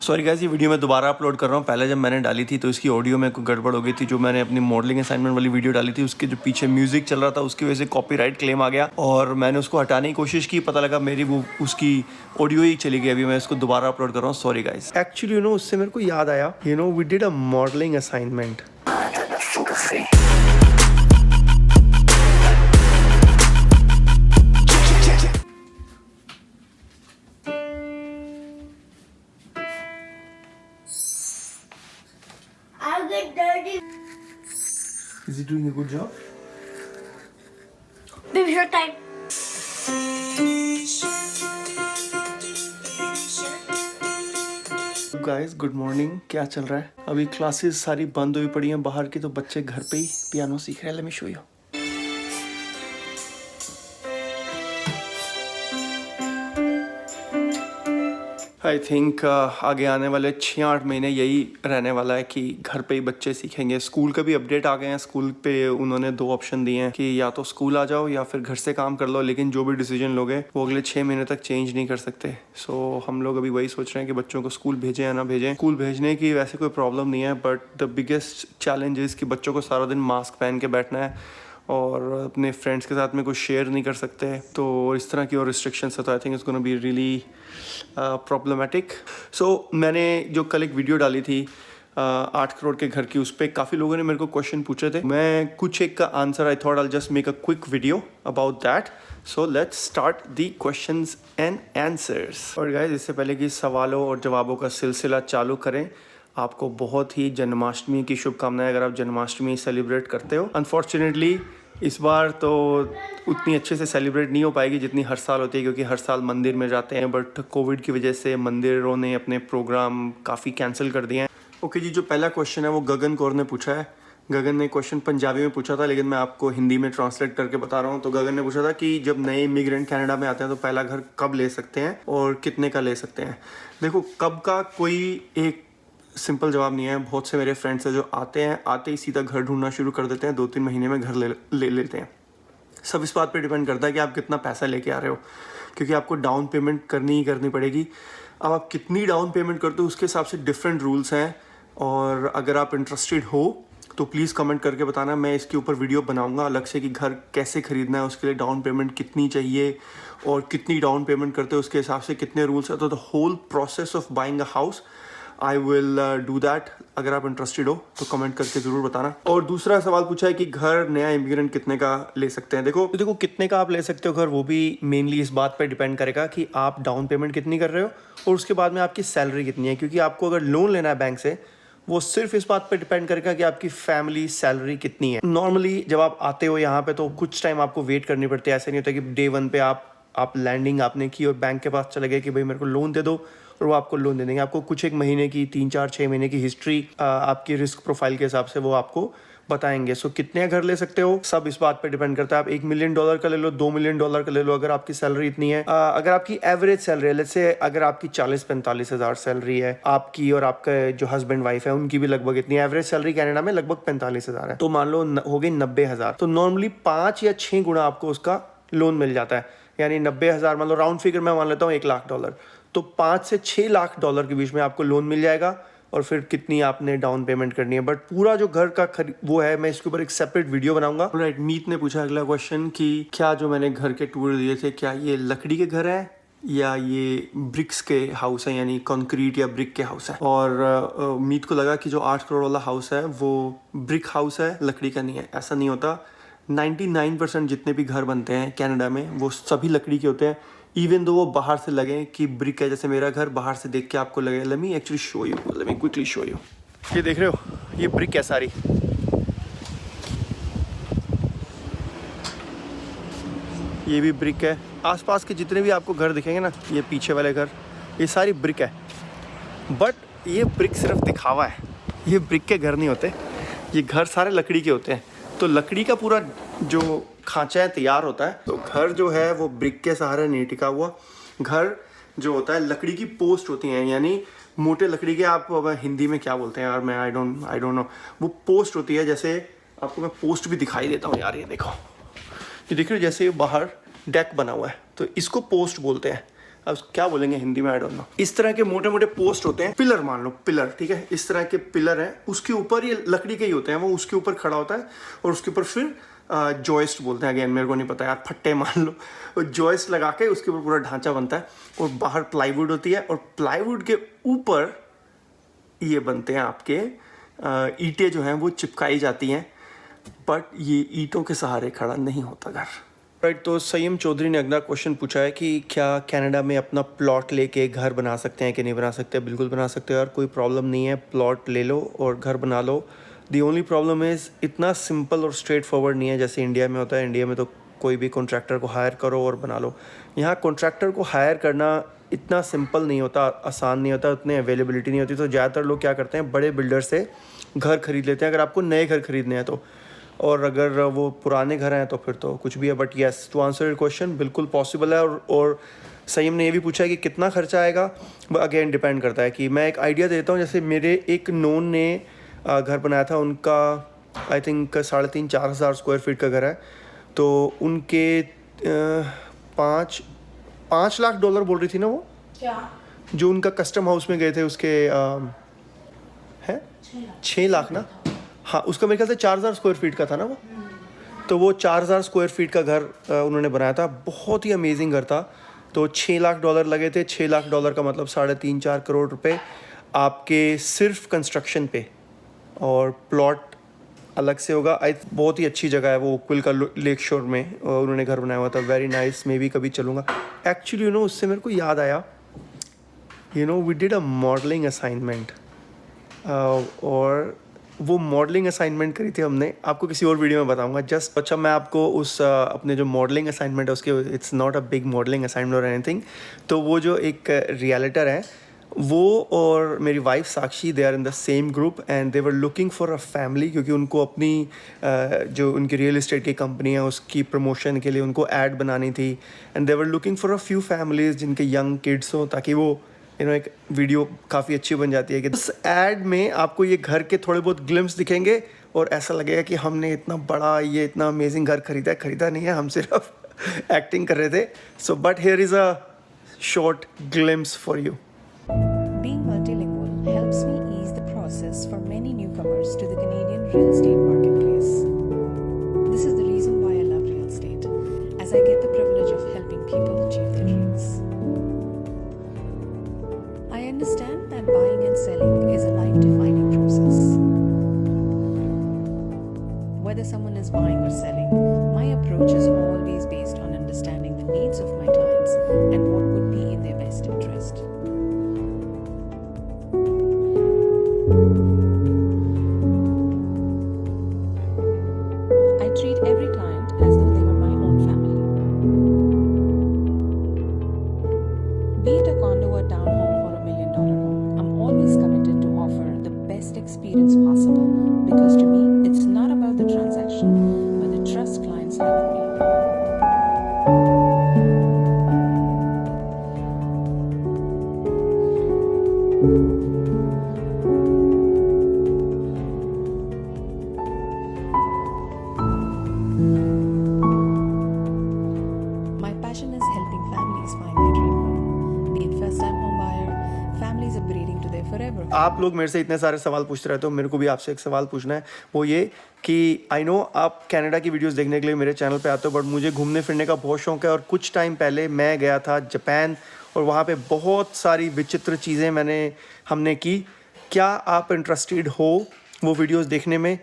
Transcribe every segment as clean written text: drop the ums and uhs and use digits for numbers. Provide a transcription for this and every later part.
Sorry guys, ये video मैं दोबारा अपलोड कर रहा हूँ। पहले जब मैंने डाली थी तो इसकी ऑडियो में कोई गड़बड़ हो गई थी। जो मैंने अपनी मॉडलिंग असाइनमेंट वाली वीडियो डाली थी उसके जो पीछे म्यूजिक चल रहा था उसकी वजह से कॉपीराइट क्लेम आ गया और मैंने उसको हटाने की कोशिश की। पता लगा मेरी वो उसकी ऑडियो ही चली गई। अभी मैं इसको दोबारा अपलोड कर रहा हूँ। Sorry guys. एक्चुअली उससे मेरे को याद आया, we did a modelling assignment. I'll get dirty. Is he doing a good job? Baby shirt time. Guys good morning. क्या चल रहा है? अभी क्लासेस सारी बंद हुई पड़ी हैं बाहर की, तो बच्चे घर पे ही पियानो सीख रहे हैं। Let me show you. I think आगे आने वाले 6-8 महीने यही रहने वाला है कि घर पे ही बच्चे सीखेंगे। स्कूल का भी अपडेट आ गए हैं। स्कूल पे उन्होंने 2 ऑप्शन दिए हैं कि या तो स्कूल आ जाओ या फिर घर से काम कर लो, लेकिन जो भी डिसीजन लोगे वो अगले 6 महीने तक चेंज नहीं कर सकते। सो हम लोग अभी वही सोच रहे हैं कि बच्चों को स्कूल भेजें या ना भेजें। स्कूल भेजने की वैसे कोई प्रॉब्लम नहीं है, but the biggest challenge is कि बच्चों को सारा दिन मास्क पहन के बैठना है और अपने फ्रेंड्स के साथ में कुछ शेयर नहीं कर सकते। तो इस तरह की और रिस्ट्रिक्शंस है, तो I think it's gonna be really problematic. So मैंने जो कल एक वीडियो डाली थी 8 करोड़ के घर की, उस पर काफ़ी लोगों ने मेरे को क्वेश्चन पूछे थे। मैं कुछ एक का answer I thought I just make a quick video about that. So let's start the questions and answers. और गाइस, इससे पहले कि सवालों और जवाबों का सिलसिला चालू करें, आपको बहुत ही जन्माष्टमी की शुभकामनाएं अगर आप जन्माष्टमी सेलिब्रेट करते हो। अनफॉर्चुनेटली इस बार तो उतनी अच्छे से सेलिब्रेट नहीं हो पाएगी जितनी हर साल होती है, क्योंकि हर साल मंदिर में जाते हैं, बट कोविड की वजह से मंदिरों ने अपने प्रोग्राम काफ़ी कैंसिल कर दिए हैं। ओके जी, जो पहला क्वेश्चन है वो गगन कौर ने पूछा है। गगन ने क्वेश्चन पंजाबी में पूछा था, लेकिन मैं आपको हिंदी में ट्रांसलेट करके बता रहा हूँ। तो गगन ने पूछा था कि जब नए इमिग्रेंट कनाडा में आते हैं तो पहला घर कब ले सकते हैं और कितने का ले सकते हैं। देखो, कब का कोई एक सिंपल जवाब नहीं है। बहुत से मेरे फ्रेंड्स हैं जो आते ही सीधा घर ढूंढना शुरू कर देते हैं, 2-3 महीने में घर ले लेते हैं। सब इस बात पे डिपेंड करता है कि आप कितना पैसा लेके आ रहे हो, क्योंकि आपको डाउन पेमेंट करनी पड़ेगी। अब आप कितनी डाउन पेमेंट करते हो उसके हिसाब से डिफरेंट रूल्स हैं, और अगर आप इंटरेस्टेड हो तो प्लीज़ कमेंट करके बताना। मैं इसके ऊपर वीडियो बनाऊंगा अलग से कि घर कैसे ख़रीदना है, उसके लिए डाउन पेमेंट कितनी चाहिए और कितनी डाउन पेमेंट करते हो उसके हिसाब से कितने रूल्स हैं। तो the whole process of buying a house I will do that. अगर आप इंटरेस्टेड हो तो कमेंट करके ज़रूर बताना। और दूसरा सवाल पूछा है कि घर नया इमिग्रेंट कितने का ले सकते हैं। देखो कितने का आप ले सकते हो घर, वो भी मेनली इस बात पर डिपेंड करेगा कि आप डाउन पेमेंट कितनी कर रहे हो और उसके बाद में आपकी सैलरी कितनी है। क्योंकि आपको अगर लोन लेना है बैंक से, वो सिर्फ इस बात पर डिपेंड करेगा कि आपकी फैमिली सैलरी कितनी है। नॉर्मली जब आप आते हो यहाँ पे तो कुछ टाइम आपको वेट करनी पड़ती है। ऐसे नहीं होता कि डे 1 पे आप लैंडिंग आपने की और बैंक के पास चले गए कि भाई मेरे को लोन दे दो और वो आपको लोन दे देंगे। आपको कुछ एक महीने की 3-4-6 महीने की हिस्ट्री आपकी रिस्क प्रोफाइल के हिसाब से वो आपको बताएंगे। सो कितने घर ले सकते हो सब इस बात पे डिपेंड करता है। आप $1 मिलियन का ले लो, $2 मिलियन का ले लो, अगर आपकी सैलरी इतनी है। अगर आपकी एवरेज सैलरी है, लेट्स से अगर आपकी 40-45 हज़ार सैलरी है आपकी, और आपका जो हस्बैंड वाइफ है उनकी भी लगभग इतनी एवरेज सैलरी कनाडा में लगभग 45 हज़ार है, तो मान लो हो गई 90 हज़ार। तो नॉर्मली 5 या 6 गुना आपको उसका लोन मिल जाता है। यानी 90 हज़ार, मान लो राउंड फिगर मैं मान लेता हूँ $1 लाख, तो $5 से $6 लाख के बीच में आपको लोन मिल जाएगा। और फिर कितनी आपने डाउन पेमेंट करनी है, बट पूरा जो घर का वो है, मैं इसके ऊपर एक सेपरेट वीडियो बनाऊंगा। राइट, मीत ने पूछा अगला क्वेश्चन कि क्या जो मैंने घर के टूर दिए थे, क्या ये लकड़ी के घर है या ये ब्रिक्स के हाउस है, यानी कंक्रीट या ब्रिक के हाउस है। और मीत को लगा कि जो 8 करोड़ वाला हाउस है वो ब्रिक हाउस है, लकड़ी का नहीं है। ऐसा नहीं होता। 99% जितने भी घर बनते हैं कनाडा में वो सभी लकड़ी के होते हैं, इवन दो वो बाहर से लगे कि ब्रिक है। जैसे मेरा घर बाहर से देख के आपको लगे, let me actually show you, let me quickly show you. ये देख रहे हो, ये ब्रिक है सारी। ये भी ब्रिक है। आसपास के जितने भी आपको घर दिखेंगे ना, ये पीछे वाले घर, ये सारी ब्रिक है। बट ये ब्रिक सिर्फ दिखावा है, ये ब्रिक के घर नहीं होते। ये घर सारे लकड़ी के होते हैं। तो लकड़ी का पूरा जो खांचा है तैयार होता है, तो घर जो है वो ब्रिक के सहारे नहीं टिका हुआ। घर जो होता है लकड़ी की पोस्ट होती हैं, यानी मोटे लकड़ी के, आप हिंदी में क्या बोलते हैं यार, मैं आई डोंट नो, वो पोस्ट होती है। जैसे आपको मैं पोस्ट भी दिखाई देता हूँ यार, ये देखो, ये देख रहे हो, जैसे बाहर डेक बना हुआ है तो इसको पोस्ट बोलते हैं। अब क्या बोलेंगे हिंदी में, आई डोंट नो। इस तरह के मोटे मोटे पोस्ट होते हैं, पिलर मान लो, पिलर, ठीक है, इस तरह के पिलर हैं, उसके ऊपर ये लकड़ी के ही होते हैं, वो उसके ऊपर खड़ा होता है और उसके ऊपर फिर जॉइस्ट बोलते हैं, अगेन मेरे को नहीं पता यार, फट्टे मान लो, और जॉइस्ट लगा के उसके ऊपर पूरा ढांचा बनता है और बाहर प्लाईवुड होती है और प्लाईवुड के ऊपर ये बनते हैं आपके ईंटें जो हैं वो चिपकाई जाती हैं, बट ये ईंटों के सहारे खड़ा नहीं होता घर। राइट, तो सयम चौधरी ने अगला क्वेश्चन पूछा है कि क्या कनाडा में अपना प्लॉट लेके घर बना सकते हैं कि नहीं बना सकते। बिल्कुल बना सकते हो यार, कोई प्रॉब्लम नहीं है, प्लॉट ले लो और घर बना लो। दी ओनली प्रॉब्लम इज़ इतना सिंपल और स्ट्रेट फॉरवर्ड नहीं है जैसे इंडिया में होता है। इंडिया में तो कोई भी कॉन्ट्रैक्टर को हायर करो और बना लो। यहाँ कॉन्ट्रैक्टर को हायर करना इतना सिंपल नहीं होता, आसान नहीं होता, उतनी अवेलेबिलिटी नहीं होती। तो ज़्यादातर लोग क्या करते हैं, बड़े बिल्डर से घर खरीद लेते हैं अगर आपको नए घर खरीदने हैं तो, और अगर वो पुराने घर हैं तो फिर तो कुछ भी है। But yes, to answer your question, बिल्कुल पॉसिबल है। और सयम ने ये भी पूछा है कि कितना खर्चा आएगा। अगेन डिपेंड करता है कि मैं एक आइडिया देता हूँ। जैसे मेरे एक नोन ने घर बनाया था, उनका आई थिंक 3,500-4 हज़ार स्क्वायर फीट का घर है, तो उनके 5 लाख डॉलर बोल रही थी ना वो, क्या जो उनका कस्टम हाउस में गए थे उसके है 6 लाख ना, हाँ, उसका मेरे ख्याल से 4,000 स्क्वायर फीट का था ना वो। तो वो 4,000 स्क्वायर फीट का घर उन्होंने बनाया था, बहुत ही अमेजिंग घर था। तो 6 लाख डॉलर लगे थे। 6 लाख डॉलर का मतलब 3.5-4 करोड़ रुपए आपके सिर्फ कंस्ट्रक्शन पे, और प्लॉट अलग से होगा। बहुत ही अच्छी जगह है वो, ओकविल का लेक शोर में उन्होंने घर बनाया हुआ था, वेरी नाइस। मैं भी कभी चलूँगा एक्चुअली। उससे मेरे को याद आया, we did a modelling assignment, और वो मॉडलिंग असाइनमेंट करी थी हमने, आपको किसी और वीडियो में बताऊंगा जस्ट। अच्छा, मैं आपको उस अपने जो मॉडलिंग असाइनमेंट है उसके, it's not a big modelling assignment और एनीथिंग। तो वो जो एक रियलिटर है, वो और मेरी wife Sakshi, they are in the same group and they were looking for a family, क्योंकि उनको अपनी जो उनकी रियल इस्टेट की कंपनी है उसकी प्रमोशन के लिए उनको ऐड बनानी थी। And they were looking for a few families जिनके यंग किड्स हों, ताकि वो एक वीडियो काफ़ी अच्छी बन जाती है कि उस ऐड में आपको ये घर के थोड़े बहुत ग्लिम्स दिखेंगे और ऐसा लगेगा कि हमने इतना बड़ा, ये इतना अमेजिंग घर खरीदा नहीं है, हम सिर्फ एक्टिंग कर रहे थे। So but here is a short glimpse for you. Being multilingual helps me ease the process for many newcomers to the Canadian real estate marketplace. This is the reason why I love real estate, as I get the privilege of helping people achieve their dreams. I understand that buying and selling is a life-defining process. Whether someone is buying or selling, my approach is always based on understanding the needs of my clients and what would be in their best interest. I treat every client as though they were my own family. Be it a condo, a townhome, or $1 million home, I'm always committed to offer the best experience possible, because to me, it's not about the transaction, but the trust clients have in me. My passion is helping families find their dream home. Be it first-time home buyer, families upgrading to their forever home. आप लोग मेरे से इतने सारे सवाल पूछते रहते हो, मेरे को भी आपसे एक सवाल पूछना है, वो ये कि आई नो आप कनाडा की वीडियोस देखने के लिए मेरे चैनल पे आते हो, बट मुझे घूमने फिरने का बहुत शौक है। और कुछ टाइम पहले मैं गया था जापान, और वहाँ पे बहुत सारी विचित्र चीज़ें हमने की। क्या आप इंटरेस्टेड हो वो वीडियोस देखने में?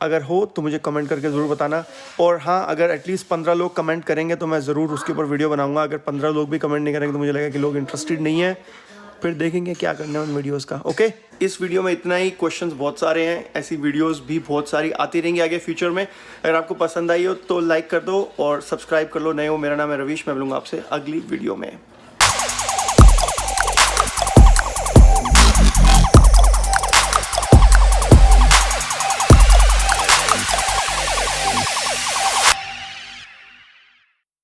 अगर हो तो मुझे कमेंट करके ज़रूर बताना। और हाँ, अगर एटलीस्ट 15 लोग कमेंट करेंगे तो मैं ज़रूर उसके ऊपर वीडियो बनाऊंगा। अगर 15 लोग भी कमेंट नहीं करेंगे तो मुझे लगेगा कि लोग इंटरेस्टेड नहीं है, फिर देखेंगे क्या करना है उन वीडियोस का। ओके, इस वीडियो में इतना ही। क्वेश्चंस बहुत सारे हैं, ऐसी वीडियोस भी बहुत सारी आती रहेंगी आगे फ्यूचर में। अगर आपको पसंद आई हो तो लाइक कर दो और सब्सक्राइब कर लो। नए हो, मेरा नाम है रवीश, मैं मिलूंगा आपसे अगली वीडियो में।